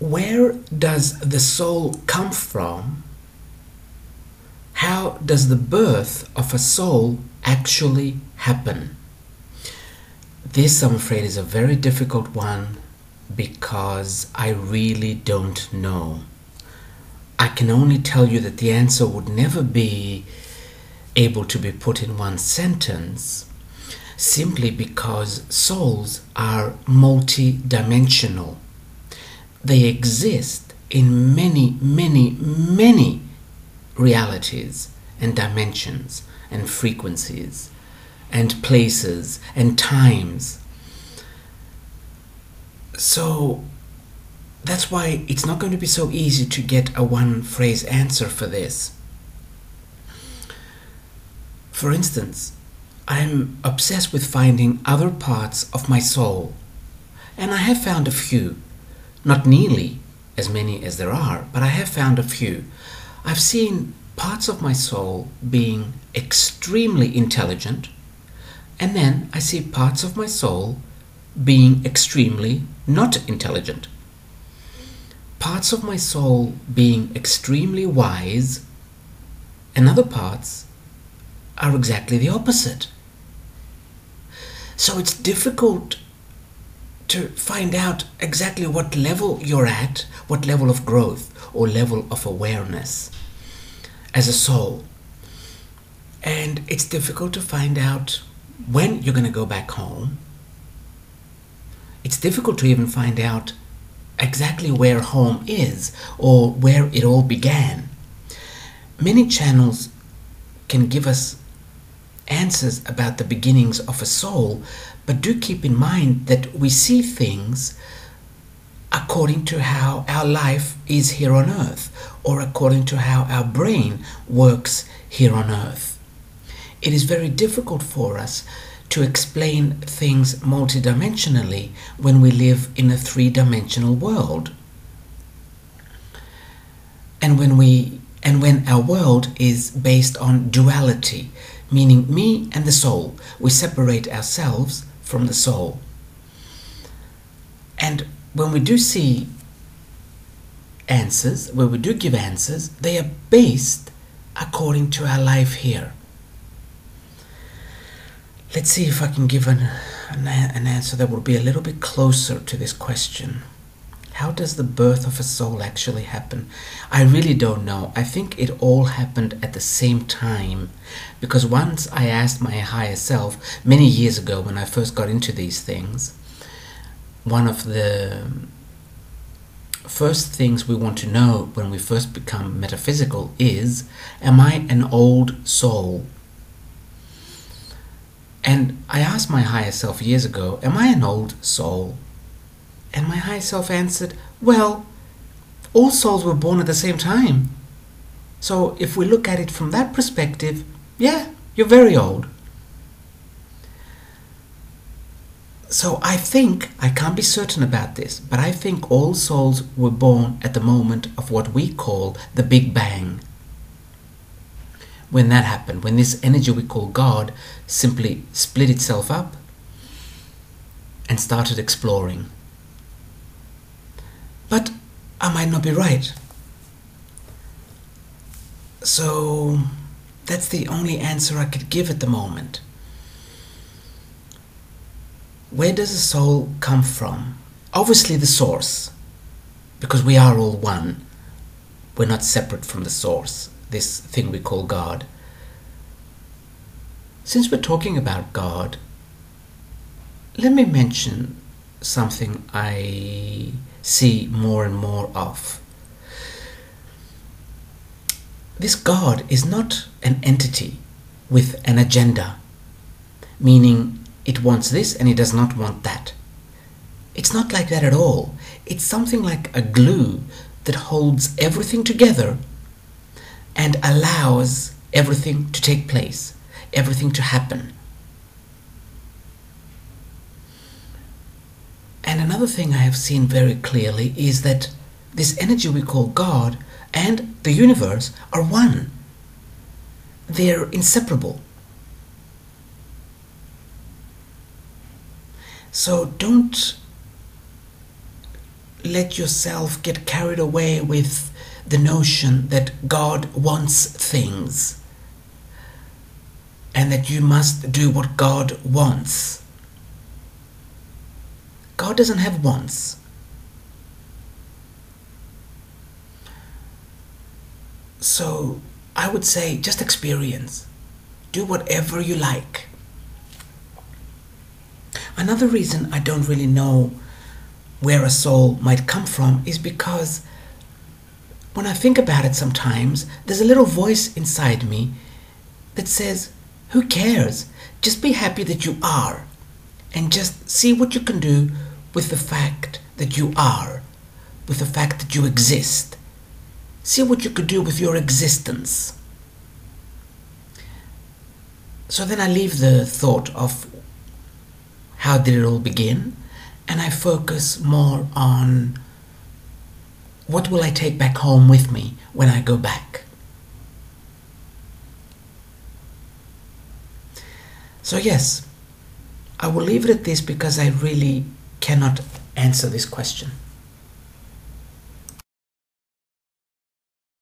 where does the soul come from? How does the birth of a soul actually happen? This, I'm afraid, is a very difficult one because I really don't know. I can only tell you that the answer would never be able to be put in one sentence, simply because souls are multi-dimensional. They exist in many, many, many realities and dimensions and frequencies and places and times. So that's why it's not going to be so easy to get a one-phrase answer for this. For instance, I'm obsessed with finding other parts of my soul, and I have found a few, not nearly as many as there are, but I have found a few. I've seen parts of my soul being extremely intelligent, and then I see parts of my soul being extremely not intelligent. Parts of my soul being extremely wise, and other parts are exactly the opposite. So it's difficult to find out exactly what level you're at, what level of growth or level of awareness as a soul. And it's difficult to find out when you're going to go back home. It's difficult to even find out exactly where home is or where it all began. Many channels can give us answers about the beginnings of a soul, but do keep in mind that we see things according to how our life is here on earth, or according to how our brain works here on earth. It is very difficult for us to explain things multidimensionally when we live in a three-dimensional world. And when our world is based on duality, meaning me and the soul, we separate ourselves from the soul. And when we do see answers, when we do give answers, they are based according to our life here. Let's see if I can give an answer that will be a little bit closer to this question. How does the birth of a soul actually happen? I really don't know. I think it all happened at the same time, because once I asked my higher self, many years ago when I first got into these things, one of the first things we want to know when we first become metaphysical is, am I an old soul? And I asked my higher self years ago, am I an old soul? And my higher self answered, well, all souls were born at the same time. So if we look at it from that perspective, yeah, you're very old. So I think, I can't be certain about this, but I think all souls were born at the moment of what we call the Big Bang. When that happened, when this energy we call God simply split itself up and started exploring. But I might not be right. So that's the only answer I could give at the moment. Where does a soul come from? Obviously the source, because we are all one. We're not separate from the source, this thing we call God. Since we're talking about God, let me mention something I see more and more of. This God is not an entity with an agenda, meaning it wants this and it does not want that. It's not like that at all. It's something like a glue that holds everything together and allows everything to take place, everything to happen. And another thing I have seen very clearly is that this energy we call God and the universe are one. They're inseparable. So don't let yourself get carried away with the notion that God wants things and that you must do what God wants. God doesn't have wants. So I would say just experience. Do whatever you like. Another reason I don't really know where a soul might come from is because when I think about it sometimes, there's a little voice inside me that says, who cares? Just be happy that you are, and just see what you can do with the fact that you are, with the fact that you exist. See what you could do with your existence. So then I leave the thought of how did it all begin, and I focus more on what will I take back home with me when I go back. So yes, I will leave it at this because I really cannot answer this question.